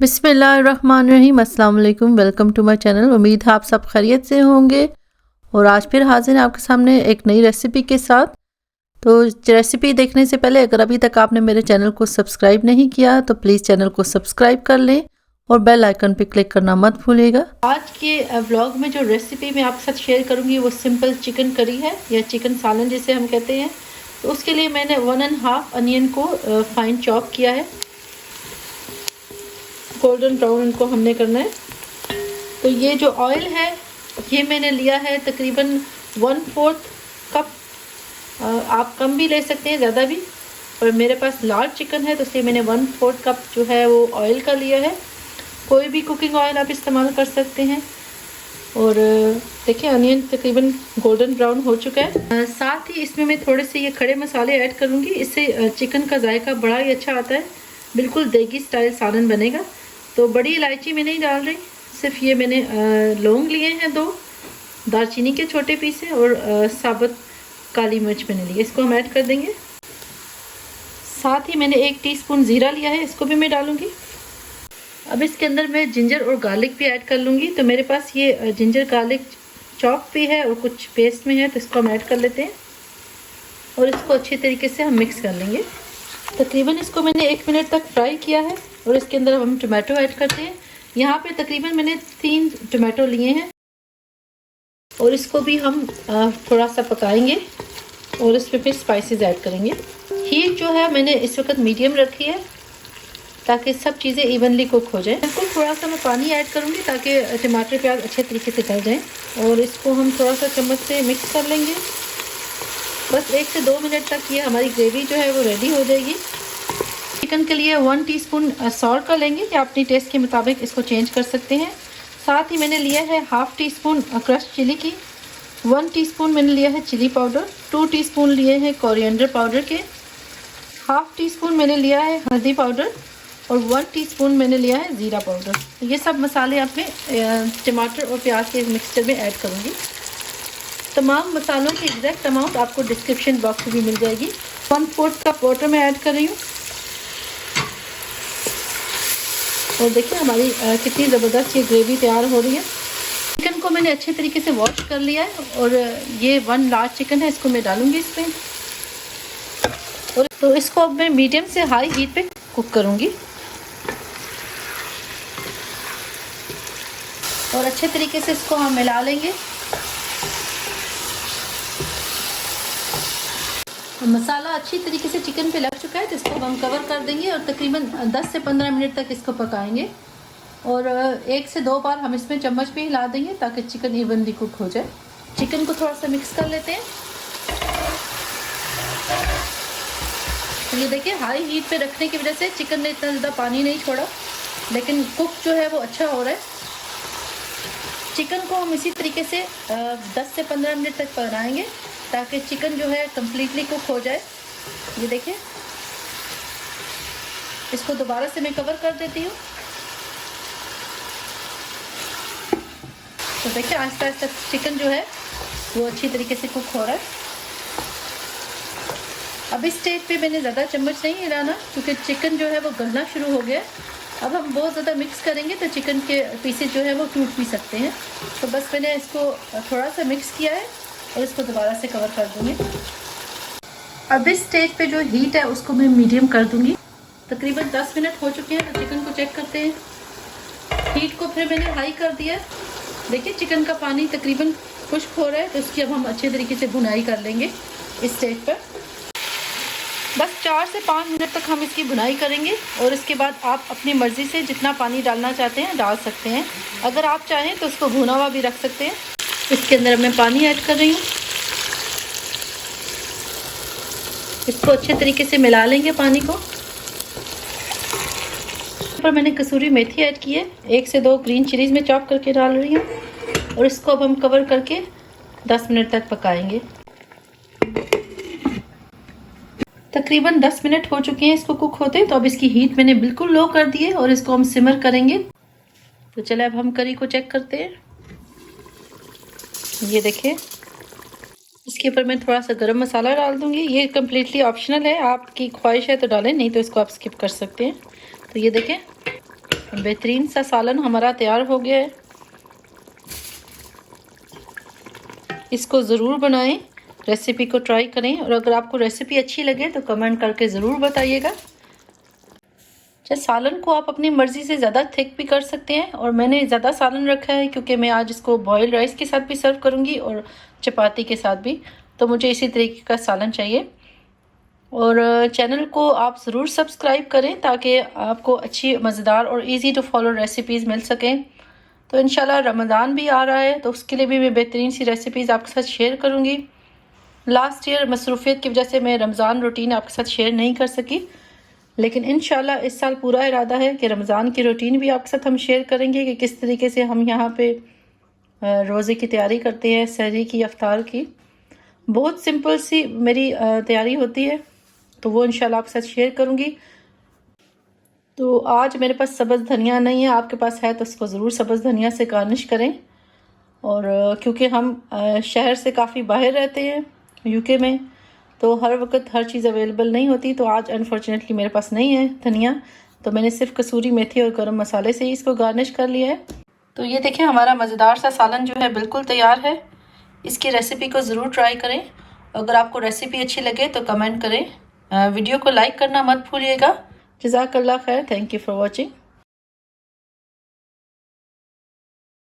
बिस्मिल्लाहिर्रहमानिर्रहीम। अस्सलाम वालेकुम। Welcome to my channel. उम्मीद है आप सब खैरियत से होंगे और आज फिर हाजिर हैं आपके सामने एक नई रेसिपी के साथ। तो रेसिपी देखने से पहले अगर अभी तक आपने मेरे चैनल को सब्सक्राइब नहीं किया तो प्लीज़ चैनल को सब्सक्राइब कर लें और बेल आइकन पे क्लिक करना मत भूलिएगा। आज के व्लॉग में जो रेसिपी मैं आपके साथ शेयर करूँगी वो सिंपल चिकन करी है या चिकन सालन जिसे हम कहते हैं। तो उसके लिए मैंने 1.5 अनियन को फाइन चॉप किया है। गोल्डन ब्राउन इनको हमने करना है। तो ये जो ऑयल है ये मैंने लिया है तकरीबन 1/4 कप। आप कम भी ले सकते हैं, ज़्यादा भी, पर मेरे पास लार्ज चिकन है तो इसलिए मैंने 1/4 कप जो है वो ऑयल का लिया है। कोई भी कुकिंग ऑयल आप इस्तेमाल कर सकते हैं। और देखिए अनियन तकरीबन गोल्डन ब्राउन हो चुका है। साथ ही इसमें मैं थोड़े से ये खड़े मसाले ऐड करूँगी, इससे चिकन का जायका बड़ा ही अच्छा आता है। बिल्कुल देगी स्टाइल सालन बनेगा। तो बड़ी इलायची मैं नहीं डाल रही, सिर्फ ये मैंने लौंग लिए हैं 2, दालचीनी के छोटे पीस हैं और साबुत काली मिर्च मैंने ली है, इसको हम ऐड कर देंगे। साथ ही मैंने 1 टीस्पून ज़ीरा लिया है, इसको भी मैं डालूंगी। अब इसके अंदर मैं जिंजर और गार्लिक भी ऐड कर लूँगी। तो मेरे पास ये जिंजर गार्लिक चॉप भी है और कुछ पेस्ट में है, तो इसको हम ऐड कर लेते हैं और इसको अच्छी तरीके से हम मिक्स कर लेंगे। तकरीबन इसको मैंने 1 मिनट तक फ्राई किया है और इसके अंदर हम टमाटो ऐड करते हैं। यहाँ पे तकरीबन मैंने 3 टमाटो लिए हैं और इसको भी हम थोड़ा सा पकाएंगे और इस पर फिर स्पाइसेस ऐड करेंगे। हीट जो है मैंने इस वक्त मीडियम रखी है ताकि सब चीज़ें इवनली कुक हो जाए। इसको थोड़ा सा मैं पानी ऐड करूँगी ताकि टमाटर प्याज अच्छे तरीके से गल जाएँ और इसको हम थोड़ा सा चम्मच से मिक्स कर लेंगे। बस 1 से 2 मिनट तक ये हमारी ग्रेवी जो है वो रेडी हो जाएगी। चिकन के लिए 1 टीस्पून सॉल्ट का लेंगे या अपनी टेस्ट के मुताबिक इसको चेंज कर सकते हैं। साथ ही मैंने लिया है 1/2 टीस्पून क्रश चिली की, 1 टीस्पून मैंने लिया है चिली पाउडर, 2 टीस्पून लिए हैं कोरिएंडर पाउडर के, 1/2 टीस्पून मैंने लिया है हल्दी पाउडर और 1 टीस्पून मैंने लिया है ज़ीरा पाउडर। ये सब मसाले अपने टमाटर और प्याज के मिक्सचर में ऐड करूँगी। तमाम मसालों की एग्जैक्ट अमाउंट आपको डिस्क्रिप्शन बॉक्स में भी मिल जाएगी। 1/4 कप वाटर में ऐड कर रही हूँ और देखिए हमारी कितनी ज़बरदस्त ये ग्रेवी तैयार हो रही है। चिकन को मैंने अच्छे तरीके से वॉश कर लिया है और ये 1 लार्ज चिकन है, इसको मैं डालूंगी इसमें और तो इसको अब मैं मीडियम से हाई हीट पे कुक करूंगी और अच्छे तरीके से इसको हम मिला लेंगे। मसाला अच्छी तरीके से चिकन पे लग चुका है तो इसको हम कवर कर देंगे और तकरीबन 10 से 15 मिनट तक इसको पकाएंगे और 1 से 2 बार हम इसमें चम्मच पे हिला देंगे ताकि चिकन इवनली कुक हो जाए। चिकन को थोड़ा सा मिक्स कर लेते हैं। तो ये देखिए हाई हीट पे रखने की वजह से चिकन ने इतना ज़्यादा पानी नहीं छोड़ा, लेकिन कुक जो है वो अच्छा हो रहा है। चिकन को हम इसी तरीके से 10 से 15 मिनट तक पकाएंगे ताकि चिकन जो है कम्प्लीटली कुक हो जाए। ये देखिए इसको दोबारा से मैं कवर कर देती हूँ। तो देखिए आहिस्ता आहिस्ता चिकन जो है वो अच्छी तरीके से कुक हो रहा है। अब इस स्टेज पे मैंने ज़्यादा चम्मच नहीं हिलाना क्योंकि चिकन जो है वो गलना शुरू हो गया। अब हम बहुत ज़्यादा मिक्स करेंगे तो चिकन के पीसेस जो है वो टूट भी सकते हैं। तो बस मैंने इसको थोड़ा सा मिक्स किया है और इसको दोबारा से कवर कर दूंगी। अब इस स्टेज पे जो हीट है उसको मैं मीडियम कर दूंगी। तकरीबन 10 मिनट हो चुके हैं तो चिकन को चेक करते हैं। हीट को फिर मैंने हाई कर दिया। देखिए चिकन का पानी तकरीबन खुश्क हो रहा है तो इसकी अब हम अच्छे तरीके से भुनाई कर लेंगे। इस स्टेज पर बस 4 से 5 मिनट तक हम इसकी भुनाई करेंगे और इसके बाद आप अपनी मर्ज़ी से जितना पानी डालना चाहते हैं डाल सकते हैं। अगर आप चाहें तो इसको भुना हुआ भी रख सकते हैं। इसके अंदर मैं पानी ऐड कर रही हूँ, इसको अच्छे तरीके से मिला लेंगे पानी को। पर मैंने कसूरी मेथी ऐड की है, 1 से 2 ग्रीन चिलीज़ में चॉप करके डाल रही हूँ और इसको अब हम कवर करके 10 मिनट तक पकाएंगे। तकरीबन 10 मिनट हो चुके हैं इसको कुक होते, तो अब इसकी हीट मैंने बिल्कुल लो कर दी है और इसको हम सिमर करेंगे। तो चले अब हम करी को चेक करते हैं। ये देखिए इसके ऊपर मैं थोड़ा सा गरम मसाला डाल दूंगी। ये कम्प्लीटली ऑप्शनल है, आपकी ख्वाहिश है तो डालें, नहीं तो इसको आप स्किप कर सकते हैं। तो ये देखें बेहतरीन सा सालन हमारा तैयार हो गया है। इसको ज़रूर बनाएं, रेसिपी को ट्राई करें, और अगर आपको रेसिपी अच्छी लगे तो कमेंट करके ज़रूर बताइएगा। सालन को आप अपनी मर्ज़ी से ज़्यादा थिक भी कर सकते हैं, और मैंने ज़्यादा सालन रखा है क्योंकि मैं आज इसको बॉयल्ड राइस के साथ भी सर्व करूँगी और चपाती के साथ भी, तो मुझे इसी तरीके का सालन चाहिए। और चैनल को आप ज़रूर सब्सक्राइब करें ताकि आपको अच्छी मज़ेदार और इजी टू फॉलो रेसिपीज़ मिल सकें। तो इंशाल्लाह रमज़ान भी आ रहा है, तो उसके लिए भी मैं बेहतरीन सी रेसिपीज़ आपके साथ शेयर करूँगी। लास्ट ईयर मसरूफ़ियत की वजह से मैं रमज़ान रूटीन आपके साथ शेयर नहीं कर सकी, लेकिन इंशाल्लाह इस साल पूरा इरादा है कि रमज़ान की रूटीन भी आपके साथ हम शेयर करेंगे कि किस तरीके से हम यहाँ पे रोज़े की तैयारी करते हैं, सहरी की, अफ्तार की। बहुत सिंपल सी मेरी तैयारी होती है, तो वो इंशाल्लाह आपके साथ शेयर करूँगी। तो आज मेरे पास सब्ज़ धनिया नहीं है, आपके पास है तो उसको ज़रूर सब्ज़ धनिया से गार्निश करें। और क्योंकि हम शहर से काफ़ी बाहर रहते हैं यूके में, तो हर वक्त हर चीज़ अवेलेबल नहीं होती, तो आज अनफॉर्चुनेटली मेरे पास नहीं है धनिया, तो मैंने सिर्फ कसूरी मेथी और गरम मसाले से ही इसको गार्निश कर लिया है। तो ये देखें हमारा मज़ेदार सा सालन जो है बिल्कुल तैयार है। इसकी रेसिपी को ज़रूर ट्राई करें। अगर आपको रेसिपी अच्छी लगे तो कमेंट करें, वीडियो को लाइक करना मत भूलिएगा। जज़ाकल्लाह खैर, थैंक यू फॉर वॉचिंग।